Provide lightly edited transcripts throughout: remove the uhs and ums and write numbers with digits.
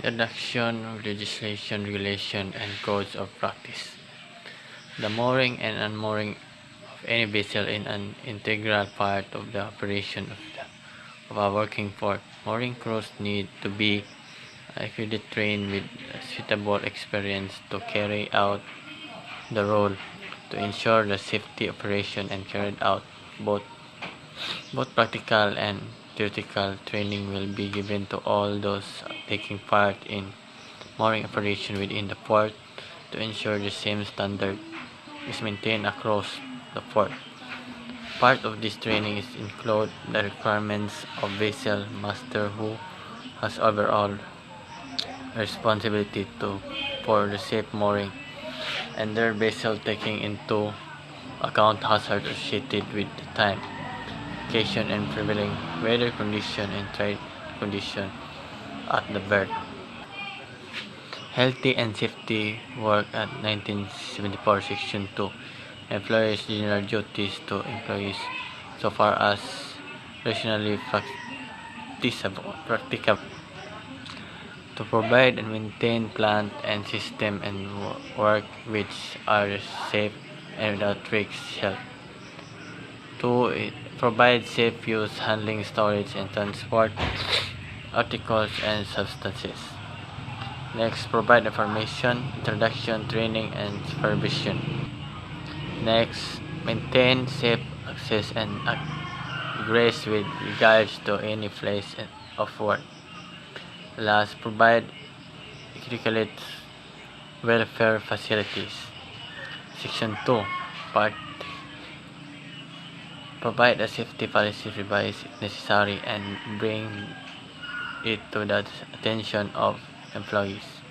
Introduction of legislation, regulation, and codes of practice. The mooring and unmooring of any vessel is an integral part of the operation of a working port. Mooring crews need to be adequately trained with suitable experience to carry out the role. To ensure the safety operation and carried out, both practical and theoretical training will be given to all those taking part in mooring operation within the port to ensure the same standard is maintained across the port. Part of this training is include the requirements of vessel master who has overall responsibility for the safe mooring and their vessel taking into account hazards associated with the time, location, and prevailing weather condition and trade condition at the berth. Healthy and Safety Work at 1974 Section 2 Employers' General Duties to Employees so far as rationally practicable to provide and maintain plant and system and work which are safe and without risk. 2. It provides safe use, handling, storage, and transport articles and substances. Next, provide information, introduction, training, and supervision. Next, maintain safe access and egress with regards to any place of work. Last, provide adequate welfare facilities. Section 2, Part Provide a safety policy revise if necessary and bring it to the attention of employees.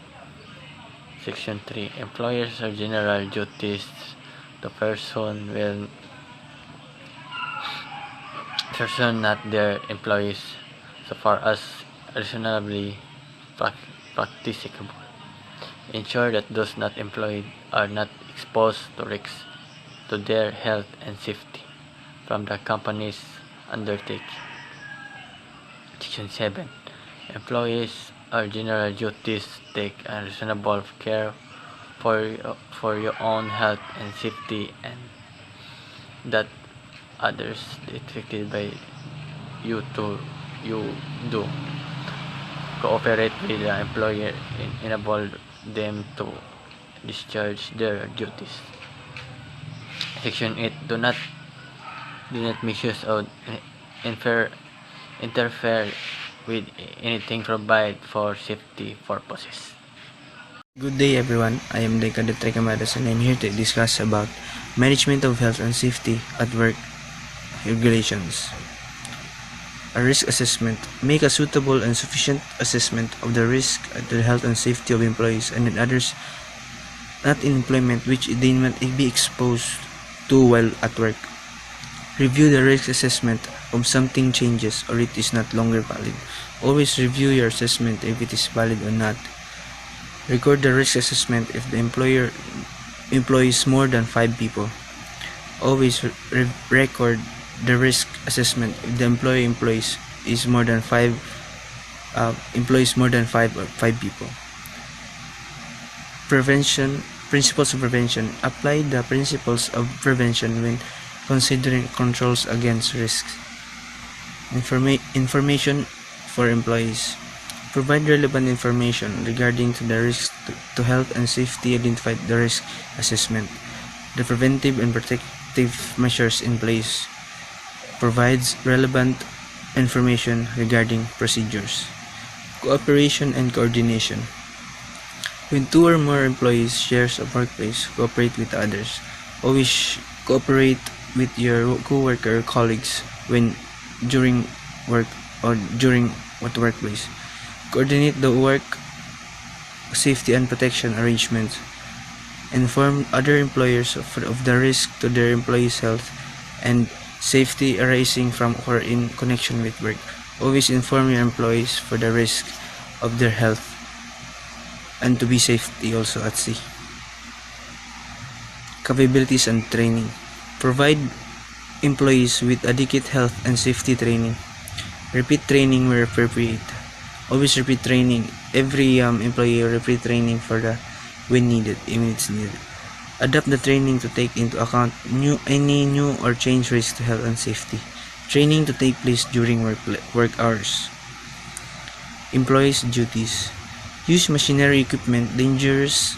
Section 3. Employers or general duties. The person not their employees so far as reasonably practicable. Ensure that those not employed are not exposed to risks to their health and safety from the company's undertaking. Section 7. Employees or general duties take a reasonable care for your own health and safety and that others affected by you do cooperate with the employer and enable them to discharge their duties. Section 8. Do not misuse or interfere with anything provided for safety purposes. Good day everyone, I am Deca de Trecamadas and I'm here to discuss about management of health and safety at work regulations. A risk assessment. Make a suitable and sufficient assessment of the risk at the health and safety of employees and others not in employment which they might be exposed to while at work. Review the risk assessment if something changes or it is not longer valid. Always review your assessment if it is valid or not. Record the risk assessment if the employer employs more than 5 people. Always record the risk assessment if the employer employs more than 5 people. Prevention. Principles of prevention. Apply the principles of prevention when considering controls against risks. Information for employees. Provide relevant information regarding to the risks to health and safety. Identify the risk assessment, the preventive and protective measures in place. Provides relevant information regarding procedures. Cooperation and coordination. When 2 or more employees share a workplace, cooperate with others. Always cooperate with your co-worker or colleagues when during work or during workplace. Coordinate the work safety and protection arrangements. Inform other employers of the risk to their employees' health and safety arising from or in connection with work. Always inform your employees for the risk of their health and to be safety also at sea. Capabilities and training. Provide employees with adequate health and safety training. Repeat training where appropriate. Always repeat training. Every employee repeat training for the when needed, even it's needed. Adapt the training to take into account any new or change risks to health and safety. Training to take place during work hours. Employees' duties. Use machinery equipment, dangerous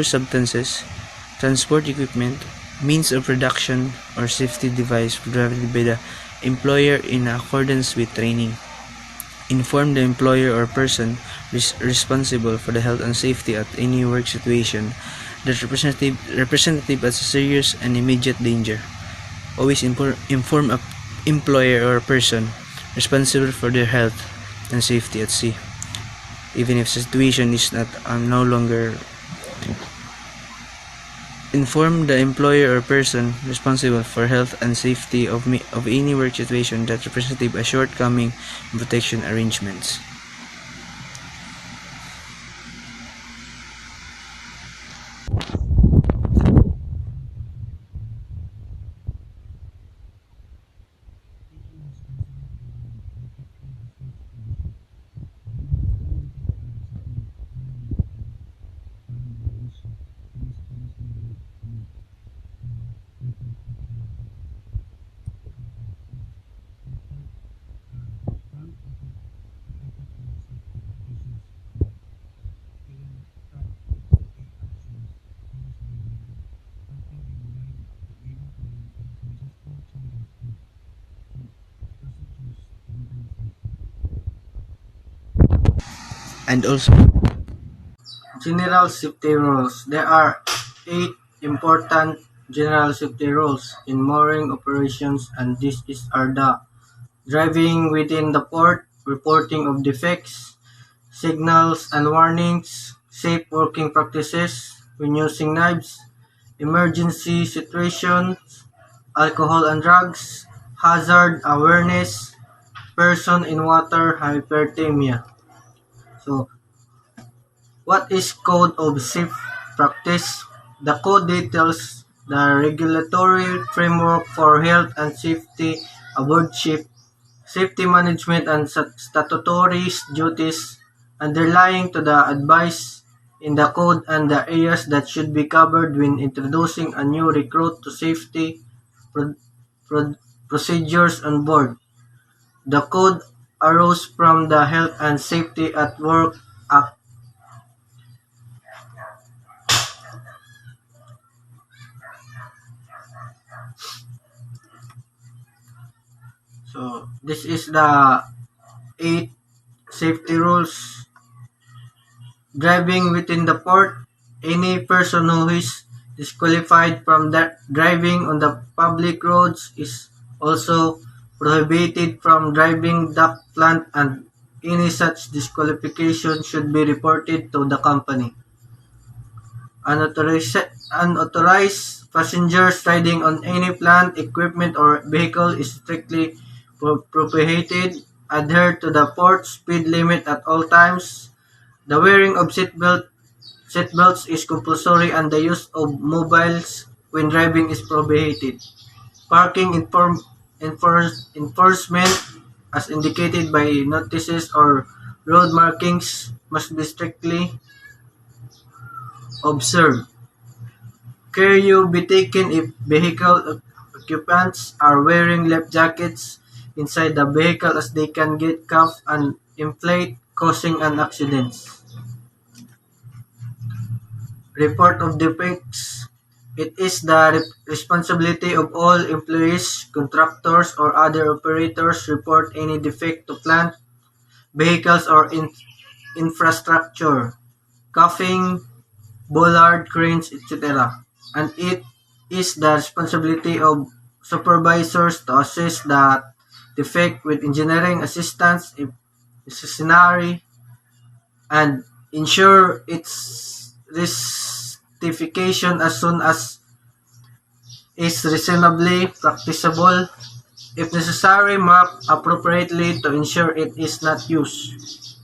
substances, transport equipment, means of production, or safety device provided by the employer in accordance with training. Inform the employer or person responsible for the health and safety at any work situation that representative has a serious and immediate danger. Always inform a employer or person responsible for their health and safety at sea, even if the situation is not no longer. Inform the employer or person responsible for health and safety of any work situation that representative a shortcoming in protection arrangements. And also General safety rules. There are 8 important general safety rules in mooring operations, and these are the driving within the port, reporting of defects, signals and warnings, safe working practices when using knives, emergency situations, alcohol and drugs, hazard awareness, person in water hyperthermia. So, what is Code of Safe Practice? The code details the regulatory framework for health and safety aboard ship, safety management and statutory duties underlying to the advice in the code and the areas that should be covered when introducing a new recruit to safety pro- pro- procedures on board. The code arose from the Health and Safety at Work Act. So this is the 8 safety rules. Driving within the port. Any person who is disqualified from driving on the public roads is also prohibited from driving dock plant, and any such disqualification should be reported to the company. Unauthorized passengers riding on any plant, equipment, or vehicle is strictly prohibited. Adhere to the port speed limit at all times. The wearing of seatbelts is compulsory, and the use of mobiles when driving is prohibited. Parking enforcement, as indicated by notices or road markings, must be strictly observed. Care you be taken if vehicle occupants are wearing life jackets inside the vehicle, as they can get caught and inflate, causing an accident. Report of defects. It is the responsibility of all employees, contractors, or other operators to report any defect to plant, vehicles, or infrastructure, coughing, bollard cranes, etc. And it is the responsibility of supervisors to assess the defect with engineering assistance if necessary and ensure its rectification as soon as is reasonably practicable. If necessary, mark appropriately to ensure it is not used.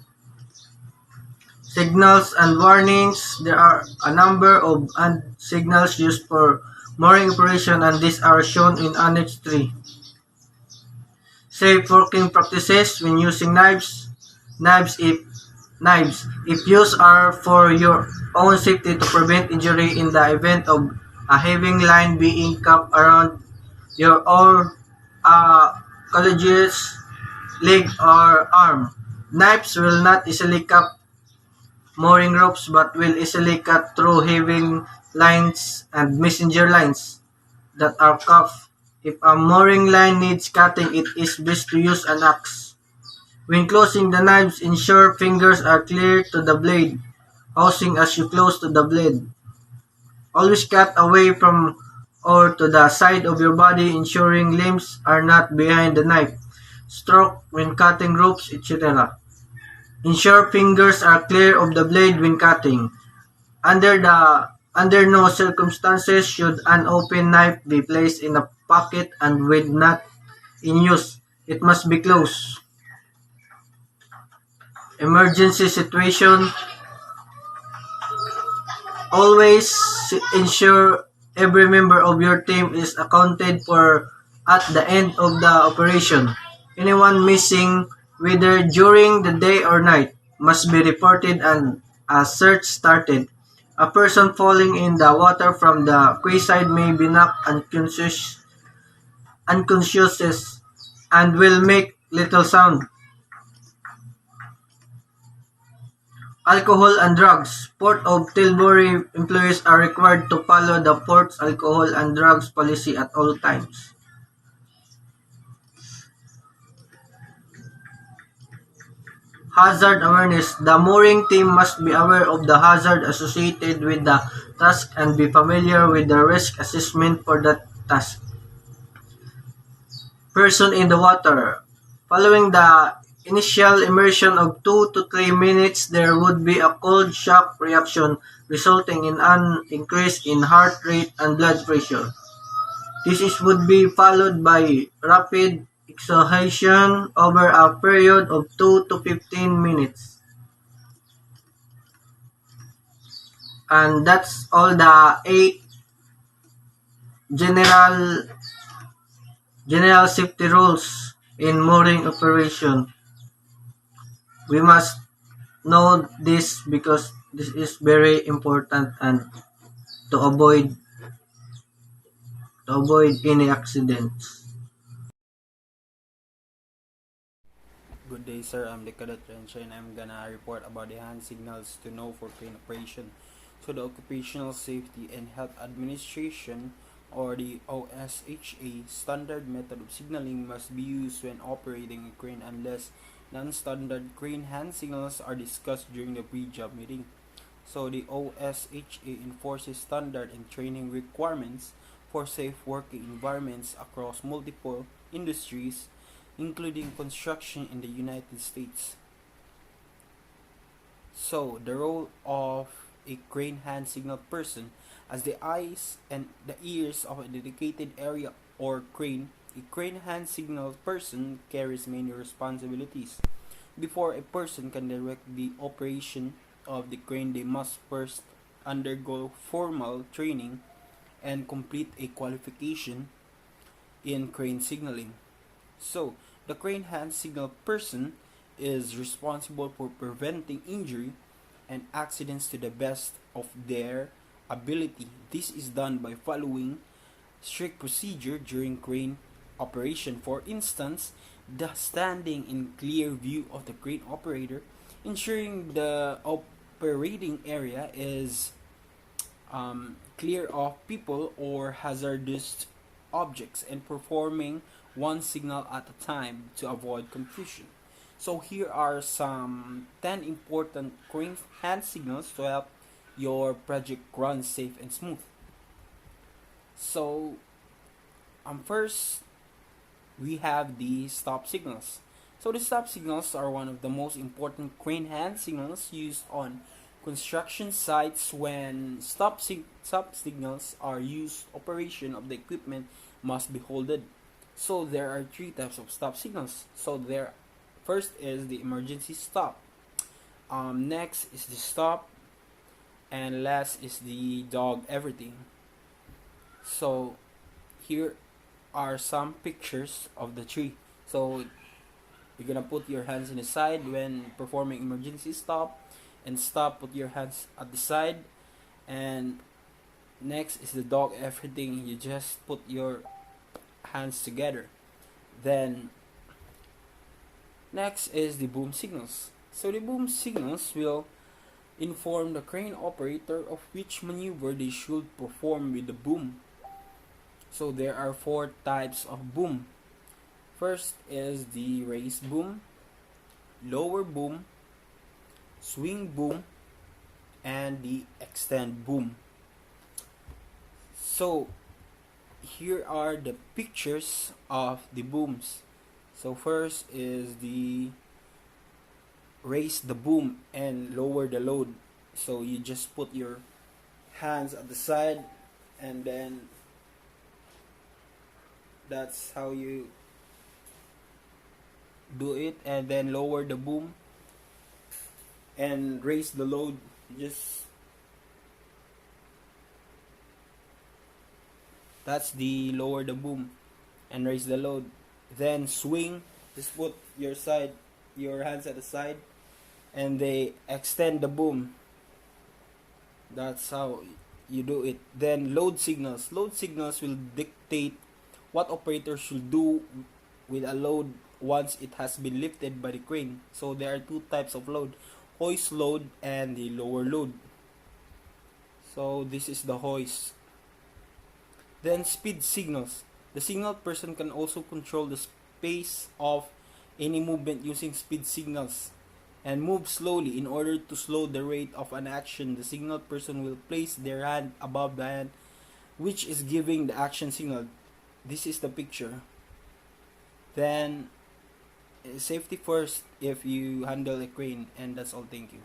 Signals and warnings. There are a number of signals used for mooring operation, and these are shown in Annex 3. Safe working practices when using knives. Knives if Knives, if used, are for your own safety to prevent injury in the event of a heavy line being cupped around your or college's leg or arm. Knives will not easily cut mooring ropes but will easily cut through heavy lines and messenger lines that are cuffed. If a mooring line needs cutting, it is best to use an axe. When closing the knives, ensure fingers are clear to the blade, housing as you close to the blade. Always cut away from or to the side of your body, ensuring limbs are not behind the knife. Stroke when cutting ropes, etc. Ensure fingers are clear of the blade when cutting. Under no circumstances should an open knife be placed in a pocket and when not in use, it must be closed. Emergency situation. Always ensure every member of your team is accounted for at the end of the operation. Anyone missing, whether during the day or night, must be reported and a search started. A person falling in the water from the quayside may be knocked unconscious and will make little sound. Alcohol and drugs. Port of Tilbury employees are required to follow the port's alcohol and drugs policy at all times. Hazard awareness. The mooring team must be aware of the hazard associated with the task and be familiar with the risk assessment for that task. Person in the water. Following the initial immersion of 2 to 3 minutes, there would be a cold shock reaction resulting in an increase in heart rate and blood pressure. Would be followed by rapid exhalation over a period of 2 to 15 minutes. And that's all the 8 general general safety rules in mooring operation. We must know this because this is very important and to avoid any accidents. Good day, sir. I'm the Cadet Ranger and I'm gonna report about the hand signals to know for crane operation. So, the Occupational Safety and Health Administration, or the OSHA, standard method of signaling must be used when operating a crane unless non-standard crane hand signals are discussed during the pre-job meeting. So, the OSHA enforces standard and training requirements for safe working environments across multiple industries, including construction in the United States. So, the role of a crane hand signal person: as the eyes and the ears of a dedicated area or crane, a crane hand signal person carries many responsibilities. Before a person can direct the operation of the crane, they must first undergo formal training and complete a qualification in crane signaling. So, the crane hand signal person is responsible for preventing injury and accidents to the best of their ability. This is done by following strict procedure during crane operation. For instance, the standing in clear view of the crane operator, ensuring the operating area is clear of people or hazardous objects, and performing one signal at a time to avoid confusion. So here are some 10 important crane hand signals to help your project run safe and smooth. So first we have the stop signals. So the stop signals are one of the most important crane hand signals used on construction sites. When stop signals are used, operation of the equipment must be halted. So there are three types of stop signals. So there, first is the emergency stop. Next is the stop, and last is the dog everything. So here are some pictures of the tree. So You're gonna put your hands in the side when performing emergency stop, and stop, put your hands at the side. And next is the dog everything. You just put your hands together. Then next is the boom signals. So the boom signals will inform the crane operator of which maneuver they should perform with the boom. So there are 4 types of boom. First is the raise boom, lower boom, swing boom, and the extend boom. So here are the pictures of the booms. So first is the raise the boom and lower the load. So you just put your hands at the side, and then that's how you do it. And then lower the boom and raise the load. Just that's the lower the boom and raise the load. Then swing, just put your hands at the side, and they extend the boom. That's how you do it. Then load signals. Load signals will dictate what operator should do with a load once it has been lifted by the crane. So there are 2 types of load: hoist load and the lower load. So this is the hoist. Then speed signals. The signal person can also control the pace of any movement using speed signals and move slowly. In order to slow the rate of an action, the signal person will place their hand above the hand which is giving the action signal. This is the picture. Then safety first if you handle a crane, and that's all. Thank you.